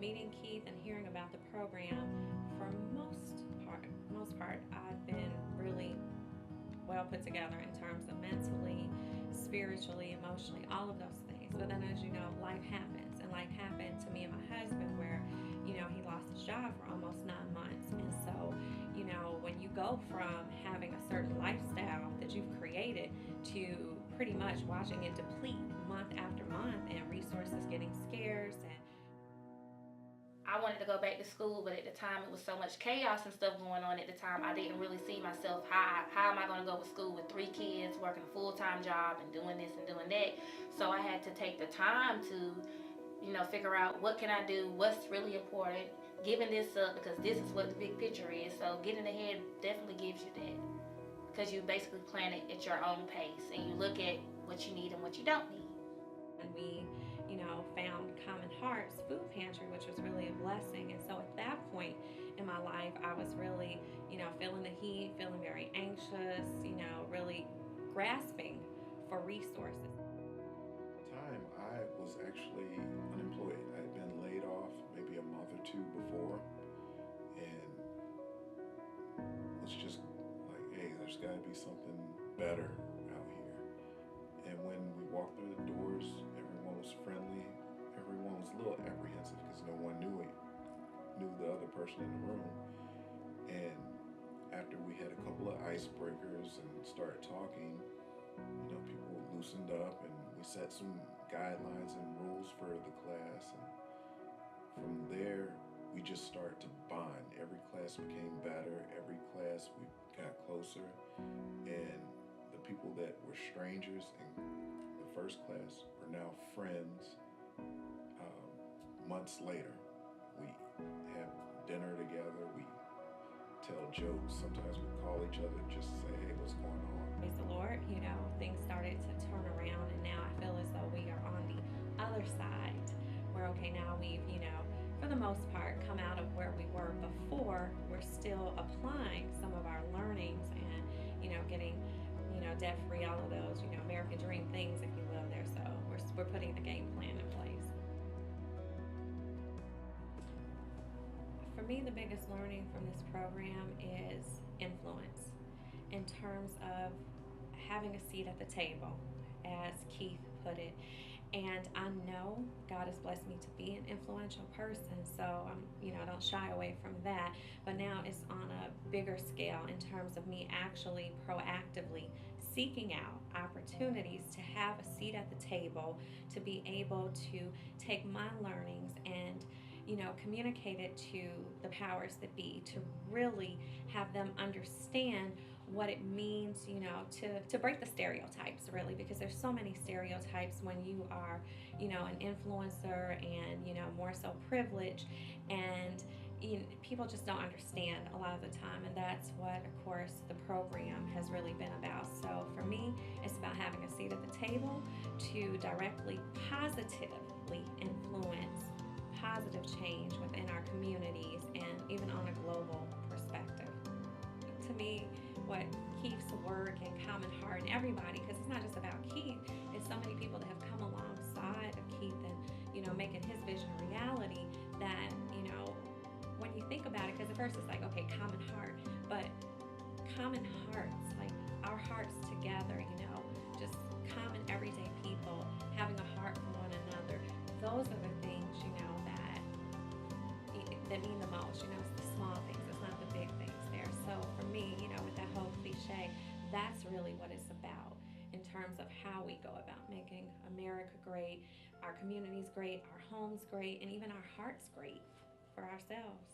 meeting Keith and hearing about the program, for most part, I've been really well put together in terms of mentally, spiritually, emotionally, all of those things. But then, as you know, life happens, and life happened to me and my husband, where he lost his job for almost 9 months, and so when you go from having a certain lifestyle that you've created to pretty much watching it deplete month after month, and resources getting scarce, and I wanted to go back to school, but at the time it was so much chaos and stuff going on at the time. I didn't really see myself. How am I going to go to school with 3 kids, working a full-time job, and doing this and doing that? So I had to take the time to, figure out what can I do, what's really important, giving this up because this is what the big picture is. So getting ahead definitely gives you that, because you basically plan it at your own pace and you look at what you need and what you don't need. we found Common Hearts Food Pantry, which was really a blessing. And so at that point in my life, I was really feeling the heat, feeling very anxious, really grasping for resources. At the time, I was actually unemployed. I had been laid off maybe a month or two before, and was just like, hey, there's got to be something better out here. And when we walked through the doors, everyone was friendly. Everyone was a little apprehensive because no one knew the other person in the room. And after we had a couple of icebreakers and started talking, people loosened up, and we set some guidelines and rules for the class. And from there, we just started to bond. Every class became better. Every class we got closer. And the people that were strangers in the first class are now friends. Months later, we have dinner together. We tell jokes. Sometimes we call each other just to say, hey, what's going on? Praise the Lord, things started to turn around, and now I feel as though we are on the other side, where okay, now we've, for the most part, come out of where we were before. We're still applying some of our learnings and, getting, debt free, all of those, American dream things, if you will, there. So we're putting the game plan in place. For me, the biggest learning from this program is influence, in terms of having a seat at the table, as Keith put it. And I know God has blessed me to be an influential person, so I don't shy away from that. But now it's on a bigger scale in terms of me actually proactively seeking out opportunities to have a seat at the table, to be able to take my learnings and communicate it to the powers that be, to really have them understand what it means, to break the stereotypes, really, because there's so many stereotypes when you are, an influencer and, more so privileged, and people just don't understand a lot of the time, and that's what, of course, the program has really been about. So for me, it's about having a seat at the table to directly, positively influence positive change within our communities and even on a global perspective. To me, what Keith's work and Common Heart and everybody, because it's not just about Keith, it's so many people that have come alongside of Keith and making his vision a reality, that when you think about it, because at first it's like, okay, Common Heart, but common hearts, like our hearts together, just common everyday people having a heart for one another, those are the things that mean the most. It's the small things, it's not the big things there. So for me, with that whole cliche, that's really what it's about in terms of how we go about making America great, our communities great, our homes great, and even our hearts great for ourselves.